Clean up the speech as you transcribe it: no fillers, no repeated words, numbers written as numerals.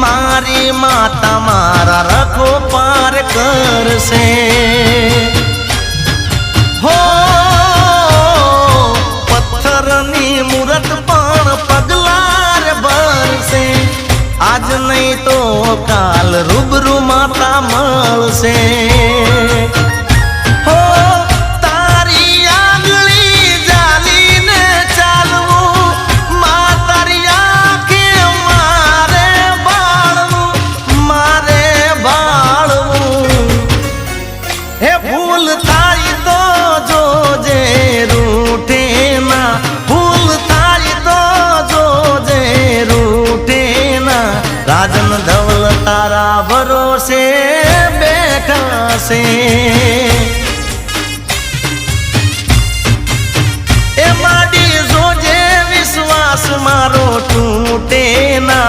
मारी माता मारा रखो पार करसे हो पत्थरनी मूरत पण पगलार भरसे आज नहीं तो काल रूबरू माता मळसे हो तारी आंगली जालीने चालवू मातारी आंखे मारे बाळवू हे भूल थारी तो जोजे रूठे ना भूल थारी तो जोजे रूठे ना राजन धवल तारा भरोसे बैठा से ए माडी जोजे विश्वास मारो टूटे ना